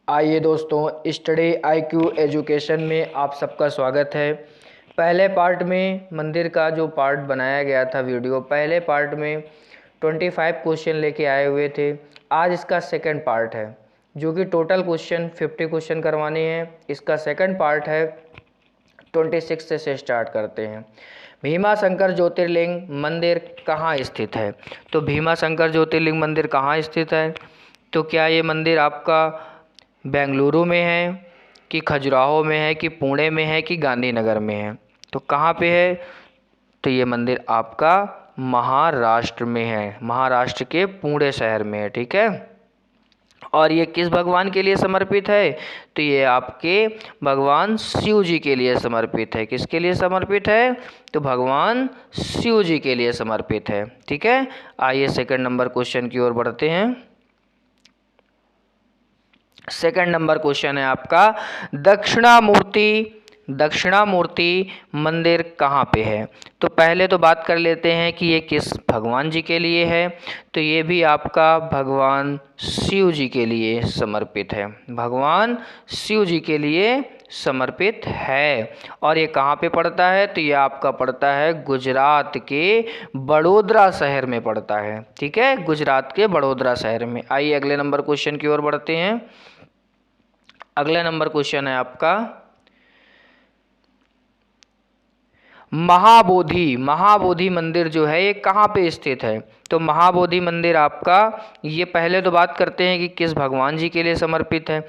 आइए दोस्तों, study IQ education में आप सबका स्वागत है। पहले पार्ट में मंदिर का जो पार्ट बनाया गया था वीडियो, पहले पार्ट में 25 क्वेश्चन लेके आए हुए थे। आज इसका सेकंड पार्ट है जो कि टोटल क्वेश्चन 50 क्वेश्चन करवाने हैं। इसका सेकंड पार्ट है 26 से स्टार्ट करते हैं। भीमा शंकर ज्योतिर्लिंग मंदिर कहाँ स्थित है? तो भीमा शंकर ज्योतिर्लिंग मंदिर कहाँ स्थित है? तो क्या ये मंदिर आपका बेंगलुरु में है कि खजुराहो में है कि पुणे में है कि गांधीनगर में है? तो कहाँ पे है? तो ये मंदिर आपका महाराष्ट्र में है, महाराष्ट्र के पुणे शहर में है। ठीक है। और ये किस भगवान के लिए समर्पित है? तो ये आपके भगवान शिव जी के लिए समर्पित है। किसके लिए समर्पित है? तो भगवान शिव जी के लिए समर्पित है। ठीक है। आइए सेकंड नंबर क्वेश्चन की ओर बढ़ते हैं। सेकंड नंबर क्वेश्चन है आपका, दक्षिणामूर्ति मंदिर कहाँ पे है? तो पहले तो बात कर लेते हैं कि ये किस भगवान जी के लिए है। तो ये भी आपका भगवान शिव जी के लिए समर्पित है, भगवान शिव जी के लिए समर्पित है। और ये कहाँ पे पड़ता है? तो ये आपका पड़ता है गुजरात के बड़ोदरा शहर में पड़ता है। ठीक है, गुजरात के बड़ोदरा शहर में। आइए अगले नंबर क्वेश्चन की ओर बढ़ते हैं। अगला नंबर क्वेश्चन है आपका, महाबोधि मंदिर जो है ये कहाँ पे स्थित है? तो महाबोधि मंदिर आपका, ये पहले तो बात करते हैं कि किस भगवान जी के लिए समर्पित है।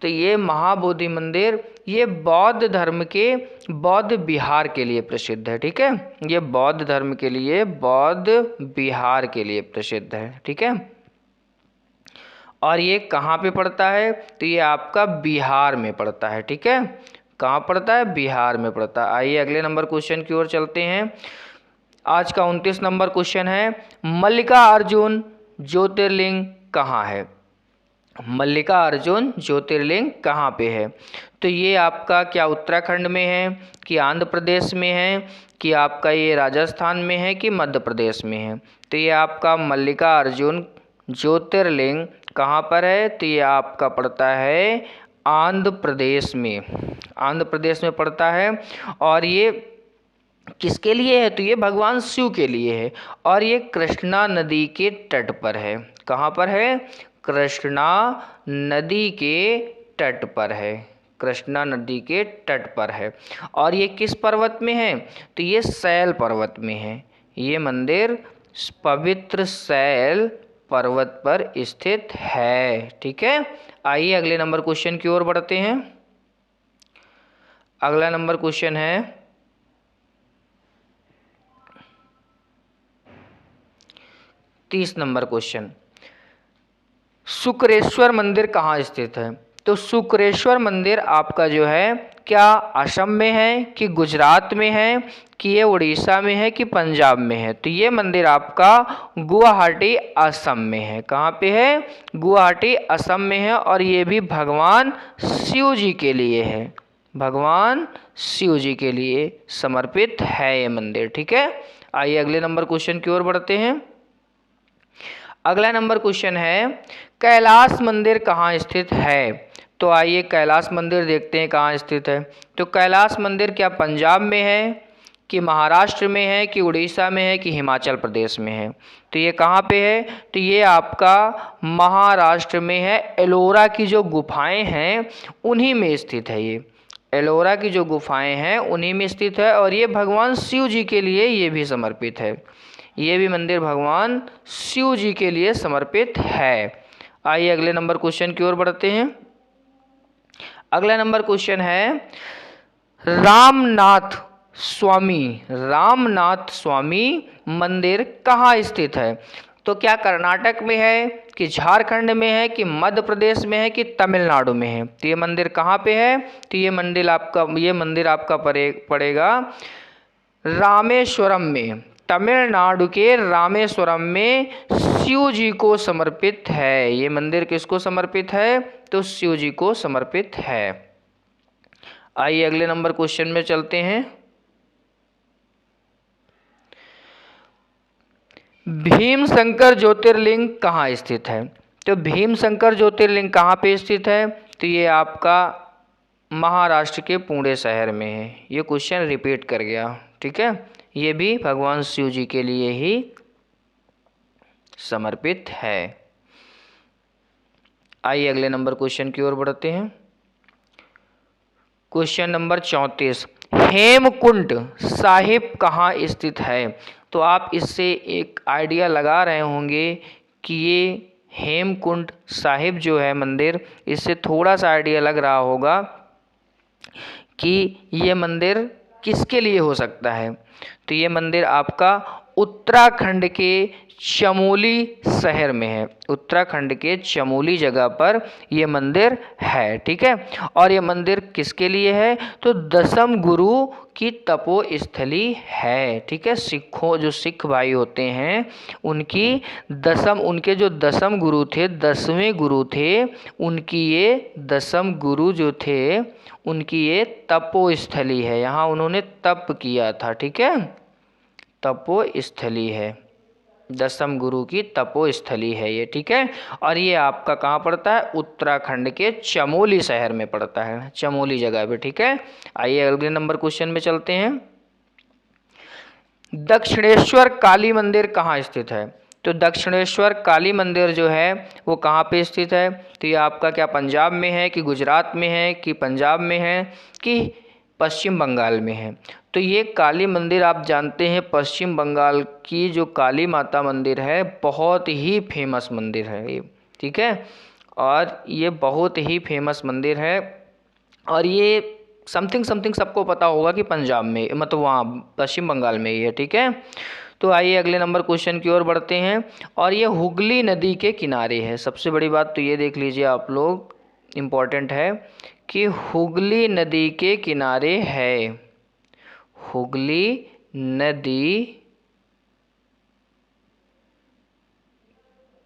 तो ये महाबोधि मंदिर ये बौद्ध धर्म के बौद्ध विहार के लिए प्रसिद्ध है। ठीक है, ये बौद्ध धर्म के लिए बौद्ध विहार के लिए प्रसिद्ध है। ठीक है। और ये कहाँ पे पड़ता है? तो ये आपका बिहार में पड़ता है। ठीक है, कहाँ पड़ता है? बिहार में पड़ता है। आइए अगले नंबर क्वेश्चन की ओर चलते हैं। आज का 29 नंबर क्वेश्चन है, मल्लिकार्जुन ज्योतिर्लिंग कहाँ है? मल्लिकार्जुन ज्योतिर्लिंग कहाँ पे है? तो ये आपका क्या उत्तराखंड में है कि आंध्र प्रदेश में है कि आपका ये राजस्थान में है कि मध्य प्रदेश में है? तो ये आपका मल्लिकार्जुन ज्योतिर्लिंग कहाँ पर है? तो ये आपका पड़ता है आंध्र प्रदेश में, आंध्र प्रदेश में पड़ता है। और ये किसके लिए है? तो ये भगवान शिव के लिए है। और ये कृष्णा नदी के तट पर है। कहाँ पर है? कृष्णा नदी के तट पर है, कृष्णा नदी के तट पर है। और ये किस पर्वत में है? तो ये शैल पर्वत में है। ये मंदिर पवित्र शैल पर्वत पर स्थित है। ठीक है। आइए अगले नंबर क्वेश्चन की ओर बढ़ते हैं। अगला नंबर क्वेश्चन है, 30 नंबर क्वेश्चन, शुक्रेश्वर मंदिर कहाँ स्थित है? तो शुक्रेश्वर मंदिर आपका जो है क्या असम में है कि गुजरात में है कि ये उड़ीसा में है कि पंजाब में है? तो ये मंदिर आपका गुवाहाटी असम में है। कहाँ पे है? गुवाहाटी असम में है। और ये भी भगवान शिव जी के लिए है, भगवान शिव जी के लिए समर्पित है ये मंदिर। ठीक है। आइए अगले नंबर क्वेश्चन की ओर बढ़ते हैं। अगला नंबर क्वेश्चन है, कैलाश मंदिर कहाँ स्थित है? तो आइए कैलाश मंदिर देखते हैं कहाँ स्थित है। तो कैलाश मंदिर क्या पंजाब में है कि महाराष्ट्र में है कि उड़ीसा में है कि हिमाचल प्रदेश में है? तो ये कहाँ पे है? तो ये आपका महाराष्ट्र में है। एलोरा की जो गुफाएं हैं उन्हीं में स्थित है। ये एलोरा की जो गुफाएं हैं उन्हीं में स्थित है। और ये भगवान शिव जी के लिए ये भी समर्पित है। ये भी मंदिर भगवान शिव जी के लिए समर्पित है। आइए अगले नंबर क्वेश्चन की ओर बढ़ते हैं। अगला नंबर क्वेश्चन है, रामनाथ स्वामी मंदिर कहाँ स्थित है? तो क्या कर्नाटक में है कि झारखंड में है कि मध्य प्रदेश में है कि तमिलनाडु में है? तो ये मंदिर कहाँ पे है? तो ये मंदिर आपका पड़ेगा रामेश्वरम में, तमिलनाडु के रामेश्वरम में शिव जी को समर्पित है। ये मंदिर किसको समर्पित है? तो शिव जी को समर्पित है। आइए अगले नंबर क्वेश्चन में चलते हैं। भीमशंकर ज्योतिर्लिंग कहाँ स्थित है? तो भीमशंकर ज्योतिर्लिंग कहाँ पे स्थित है? तो ये आपका महाराष्ट्र के पुणे शहर में है। ये क्वेश्चन रिपीट कर गया, ठीक है। ये भी भगवान शिव जी के लिए ही समर्पित है। आइए अगले नंबर क्वेश्चन की ओर बढ़ते हैं। क्वेश्चन नंबर 34, हेमकुंड साहिब कहाँ स्थित है? तो आप इससे एक आइडिया लगा रहे होंगे कि ये हेमकुंड साहिब जो है मंदिर, इससे थोड़ा सा आइडिया लग रहा होगा कि ये मंदिर किसके लिए हो सकता है। तो ये मंदिर आपका उत्तराखंड के चमोली शहर में है। उत्तराखंड के चमोली जगह पर ये मंदिर है, ठीक है। और ये मंदिर किसके लिए है? तो दसम गुरु की तपोस्थली है, ठीक है। सिखों, जो सिख भाई होते हैं, उनके जो दसम गुरु थे, 10वें गुरु थे, उनकी ये दसम गुरु जो थे, उनकी ये तपोस्थली है। यहाँ उन्होंने तप किया था, ठीक है। तपोस्थली है, दसम गुरु की तपोस्थली है ये, ठीक है। और ये आपका कहाँ पड़ता है? उत्तराखंड के चमोली शहर में पड़ता है, चमोली जगह पे, ठीक है। आइए अगले नंबर क्वेश्चन में चलते हैं। दक्षिणेश्वर काली मंदिर कहाँ स्थित है? तो दक्षिणेश्वर काली मंदिर जो है वो कहाँ पे स्थित है? तो ये आपका क्या पंजाब में है, कि गुजरात में है, कि पंजाब में है, कि पश्चिम बंगाल में है? तो ये काली मंदिर आप जानते हैं, पश्चिम बंगाल की जो काली माता मंदिर है, बहुत ही फेमस मंदिर है ये, ठीक है। और ये बहुत ही फेमस मंदिर है। और ये समथिंग सबको पता होगा कि पंजाब में, मतलब वहाँ पश्चिम बंगाल में ही है, ठीक है। तो आइए अगले नंबर क्वेश्चन की ओर बढ़ते हैं। और ये हुगली नदी के किनारे है। सबसे बड़ी बात तो ये देख लीजिए आप लोग, इम्पॉर्टेंट है कि हुगली नदी के किनारे है। हुगली नदी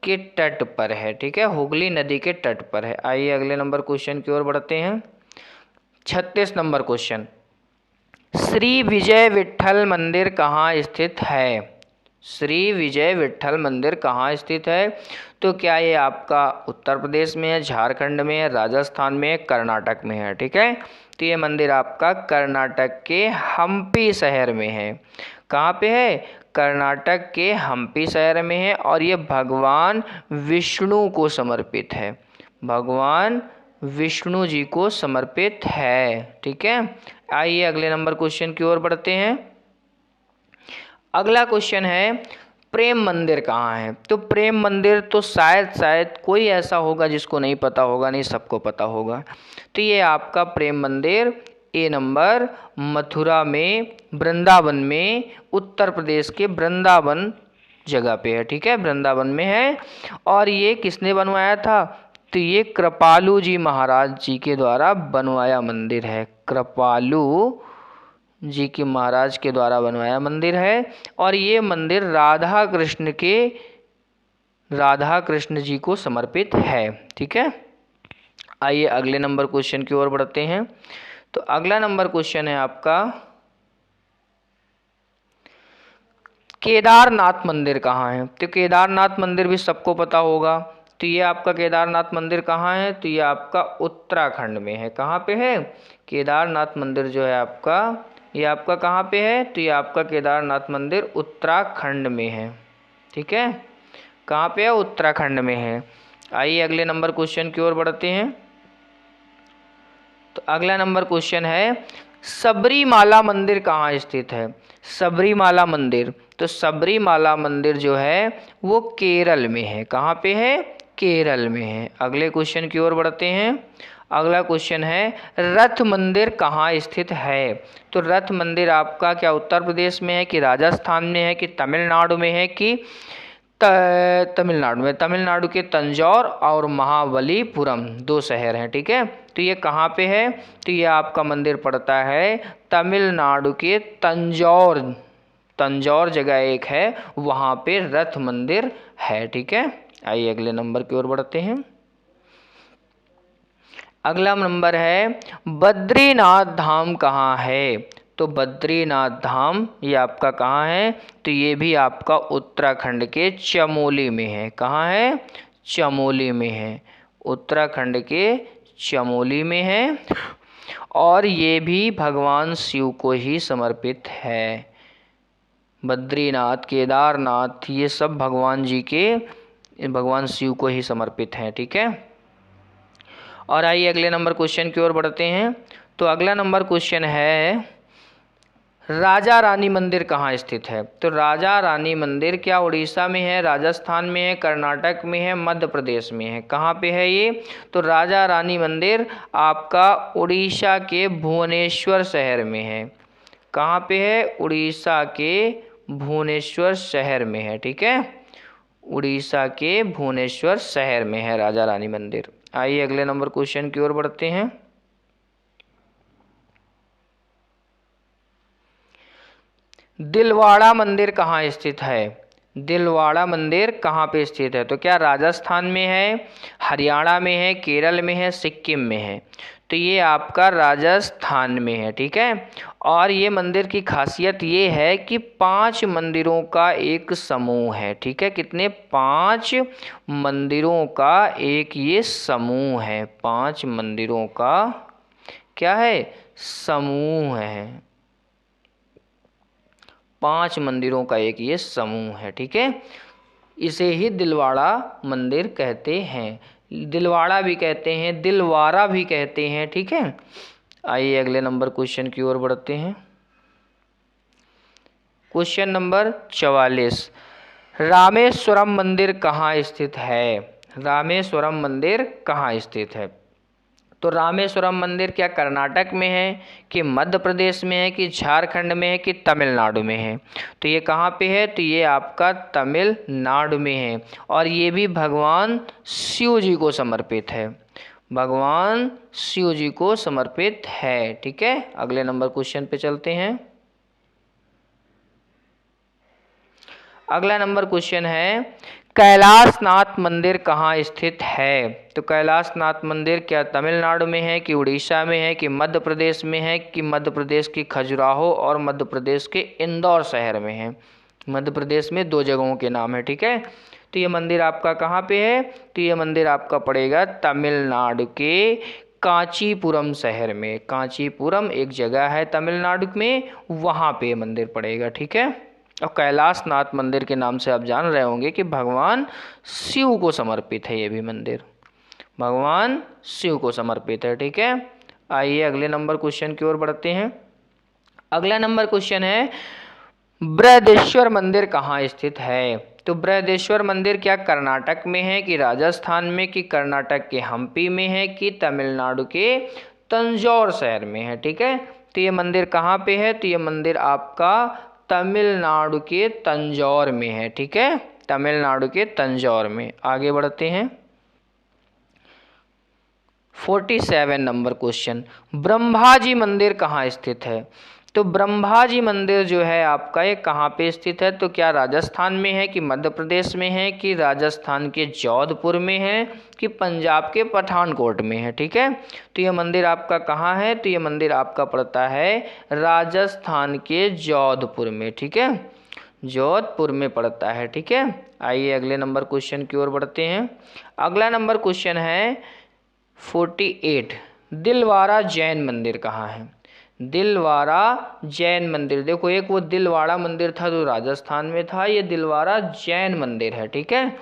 के तट पर है, ठीक है। हुगली नदी के तट पर है। आइए अगले नंबर क्वेश्चन की ओर बढ़ते हैं। 36 नंबर क्वेश्चन, श्री विजय विट्ठल मंदिर कहाँ स्थित है? श्री विजय विट्ठल मंदिर कहाँ स्थित है? तो क्या ये आपका उत्तर प्रदेश में है, झारखंड में है, राजस्थान में है, कर्नाटक में है, ठीक है। तो ये मंदिर आपका कर्नाटक के हम्पी शहर में है। कहाँ पे है? कर्नाटक के हम्पी शहर में है। और ये भगवान विष्णु को समर्पित है, भगवान विष्णु जी को समर्पित है, ठीक है। आइए अगले नंबर क्वेश्चन की ओर बढ़ते हैं। अगला क्वेश्चन है, प्रेम मंदिर कहाँ है? तो प्रेम मंदिर तो शायद कोई ऐसा होगा जिसको नहीं पता होगा, नहीं सबको पता होगा। तो ये आपका प्रेम मंदिर ए नंबर मथुरा में, वृंदावन में, उत्तर प्रदेश के वृंदावन जगह पे है, ठीक है, वृंदावन में है। और ये किसने बनवाया था? तो ये कृपालु जी महाराज जी के द्वारा बनवाया मंदिर है। कृपालु जी के महाराज के द्वारा बनवाया मंदिर है। और ये मंदिर राधा कृष्ण जी को समर्पित है, ठीक है। आइए अगले नंबर क्वेश्चन की ओर बढ़ते हैं। तो अगला नंबर क्वेश्चन है आपका, केदारनाथ मंदिर कहाँ है? तो केदारनाथ मंदिर भी सबको पता होगा। तो ये आपका केदारनाथ मंदिर कहाँ है? तो ये आपका उत्तराखंड में है। कहाँ पे है? केदारनाथ मंदिर जो है आपका, ये आपका कहाँ पे है? तो ये आपका केदारनाथ मंदिर उत्तराखंड में है, ठीक है। कहाँ पे है? उत्तराखंड में है। आइए अगले नंबर क्वेश्चन की ओर बढ़ते हैं। तो अगला नंबर क्वेश्चन है, सबरीमाला मंदिर कहाँ स्थित है? सबरीमाला मंदिर, तो सबरीमाला मंदिर जो है वो केरल में है। कहाँ पे है? केरल में है। अगले क्वेश्चन की ओर बढ़ते हैं। अगला क्वेश्चन है, रथ मंदिर कहाँ स्थित है? तो रथ मंदिर आपका क्या उत्तर प्रदेश में है, कि राजस्थान में है, कि तमिलनाडु में है, कि तमिलनाडु में? तमिलनाडु के तंजौर और महाबलीपुरम 2 शहर हैं, ठीक है। तो ये कहाँ पे है? तो ये आपका मंदिर पड़ता है तमिलनाडु के तंजौर जगह एक है, वहाँ पे रथ मंदिर है, ठीक है। आइए अगले नंबर की ओर बढ़ते हैं। अगला नंबर है, बद्रीनाथ धाम कहाँ है? तो बद्रीनाथ धाम ये आपका कहाँ है? तो ये भी आपका उत्तराखंड के चमोली में है। कहाँ है? चमोली में है, उत्तराखंड के चमोली में है और ये भी भगवान शिव को ही समर्पित है। बद्रीनाथ, केदारनाथ ये सब भगवान शिव को ही समर्पित हैं। ठीक है। और आइए अगले नंबर क्वेश्चन की ओर बढ़ते हैं। तो अगला नंबर क्वेश्चन है, राजा रानी मंदिर कहाँ स्थित है? तो राजा रानी मंदिर क्या उड़ीसा में है, राजस्थान में है, कर्नाटक में है, मध्य प्रदेश में है? कहाँ पे है ये? तो राजा रानी मंदिर आपका उड़ीसा के भुवनेश्वर शहर में है। कहाँ पे है? उड़ीसा के भुवनेश्वर शहर में है। ठीक है, उड़ीसा के भुवनेश्वर शहर में है राजा रानी मंदिर। आइए अगले नंबर क्वेश्चन की ओर बढ़ते हैं। दिलवाड़ा मंदिर कहाँ स्थित है? दिलवाड़ा मंदिर कहाँ पे स्थित है? तो क्या राजस्थान में है, हरियाणा में है, केरल में है, सिक्किम में है? तो ये आपका राजस्थान में है। ठीक है। और ये मंदिर की खासियत ये है कि 5 मंदिरों का एक समूह है। ठीक है, कितने? 5 मंदिरों का एक ये समूह है। 5 मंदिरों का क्या है? समूह है। 5 मंदिरों का एक ये समूह है। ठीक है, इसे ही दिलवाड़ा मंदिर कहते हैं। दिलवाड़ा भी कहते हैं, दिलवारा भी कहते हैं। ठीक है। आइए अगले नंबर क्वेश्चन की ओर बढ़ते हैं। क्वेश्चन नंबर 44, रामेश्वरम मंदिर कहाँ स्थित है? रामेश्वरम मंदिर कहाँ स्थित है? तो रामेश्वरम मंदिर क्या कर्नाटक में है, कि मध्य प्रदेश में है, कि झारखंड में है, कि तमिलनाडु में है? तो ये कहाँ पे है? तो ये आपका तमिलनाडु में है और ये भी भगवान शिव जी को समर्पित है। भगवान शिव जी को समर्पित है। ठीक है, अगले नंबर क्वेश्चन पे चलते हैं। अगला नंबर क्वेश्चन है, कैलाशनाथ मंदिर कहाँ स्थित है? तो कैलाशनाथ मंदिर क्या तमिलनाडु में है, कि उड़ीसा में है, कि मध्य प्रदेश में है, कि मध्य प्रदेश की खजुराहो और मध्य प्रदेश के इंदौर शहर में है? मध्य प्रदेश में 2 जगहों के नाम है। ठीक है, तो ये मंदिर आपका कहाँ पे है? तो ये मंदिर आपका पड़ेगा तमिलनाडु के कांचीपुरम शहर में। कांचीपुरम एक जगह है तमिलनाडु में, वहाँ पे ये मंदिर पड़ेगा। ठीक है, और कैलाशनाथ मंदिर के नाम से आप जान रहे होंगे कि भगवान शिव को समर्पित है। ये भी मंदिर भगवान शिव को समर्पित है। ठीक है, आइए अगले नंबर क्वेश्चन की ओर बढ़ते हैं। अगला नंबर क्वेश्चन है, बृहदेश्वर मंदिर कहाँ स्थित है? तो बृहदेश्वर मंदिर क्या कर्नाटक में है, कि राजस्थान में, कि कर्नाटक के हम्पी में है, कि तमिलनाडु के तंजौर शहर में है? ठीक है, तो ये मंदिर कहाँ पे है? तो ये मंदिर आपका तमिलनाडु के तंजौर में है। ठीक है, तमिलनाडु के तंजौर में। आगे बढ़ते हैं। 47 नंबर क्वेश्चन, ब्रह्माजी मंदिर कहाँ स्थित है? तो ब्रह्माजी मंदिर जो है आपका ये कहाँ पे स्थित है? तो क्या राजस्थान में है, कि मध्य प्रदेश में है, कि राजस्थान के जोधपुर में है, कि पंजाब के पठानकोट में है? ठीक है, तो ये मंदिर आपका कहाँ है? तो ये मंदिर आपका पड़ता है राजस्थान के जोधपुर में। ठीक है, जोधपुर में पड़ता है। ठीक है, आइए अगले नंबर क्वेश्चन की ओर बढ़ते हैं। अगला नंबर क्वेश्चन है 48, दिलवारा जैन मंदिर कहाँ है? दिलवारा जैन मंदिर, देखो एक वो दिलवाड़ा मंदिर था जो राजस्थान में था, ये दिलवारा जैन मंदिर है। ठीक है,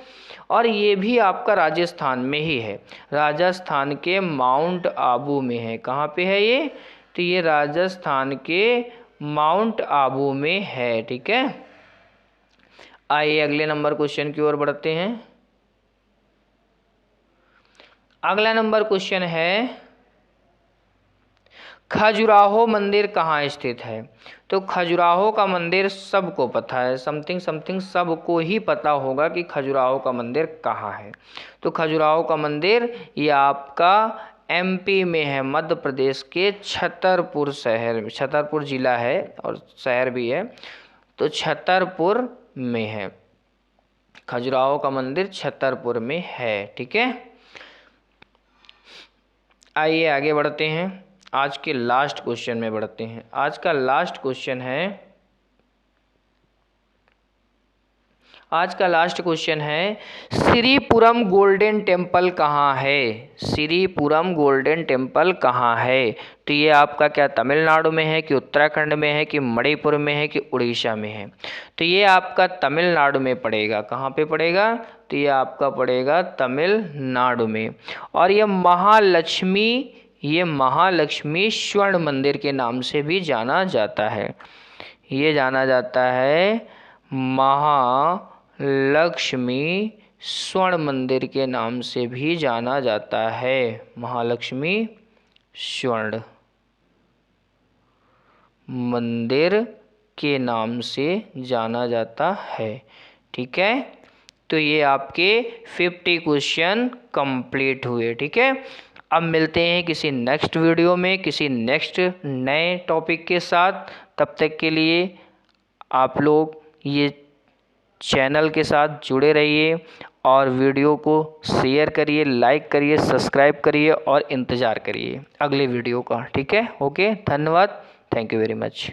और ये भी आपका राजस्थान में ही है। राजस्थान के माउंट आबू में है। कहाँ पे है ये? तो ये राजस्थान के माउंट आबू में है। ठीक है, आइए अगले नंबर क्वेश्चन की ओर बढ़ते हैं। अगला नंबर क्वेश्चन है, खजुराहो मंदिर कहाँ स्थित है? तो खजुराहो का मंदिर सबको पता है, समथिंग सबको ही पता होगा कि खजुराहो का मंदिर कहाँ है। तो खजुराहो का मंदिर ये आपका एमपी में है, मध्य प्रदेश के छतरपुर शहर, छतरपुर जिला है और शहर भी है, तो छतरपुर में है। खजुराहो का मंदिर छतरपुर में है। ठीक है, आइए आगे बढ़ते हैं। आज के लास्ट क्वेश्चन में बढ़ते हैं। आज का लास्ट क्वेश्चन है, आज का लास्ट क्वेश्चन है, श्रीपुरम गोल्डन टेम्पल कहाँ है? श्रीपुरम गोल्डन टेम्पल कहाँ है? तो ये आपका क्या तमिलनाडु में है कि उत्तराखंड में है कि मणिपुर में है कि उड़ीसा में है? तो ये आपका तमिलनाडु में पड़ेगा। कहाँ पे पड़ेगा? तो ये आपका पड़ेगा तमिलनाडु में। और ये महालक्ष्मी स्वर्ण मंदिर के नाम से भी जाना जाता है। ये जाना जाता है महालक्ष्मी स्वर्ण मंदिर के नाम से भी जाना जाता है। महालक्ष्मी स्वर्ण मंदिर के नाम से जाना जाता है। ठीक है, तो ये आपके 50 क्वेश्चन कंप्लीट हुए। ठीक है, अब मिलते हैं किसी नेक्स्ट वीडियो में किसी नेक्स्ट नए टॉपिक के साथ। तब तक के लिए आप लोग ये चैनल के साथ जुड़े रहिए और वीडियो को शेयर करिए, लाइक करिए, सब्सक्राइब करिए और इंतज़ार करिए अगले वीडियो का। ठीक है, ओके, धन्यवाद, थैंक यू वेरी मच।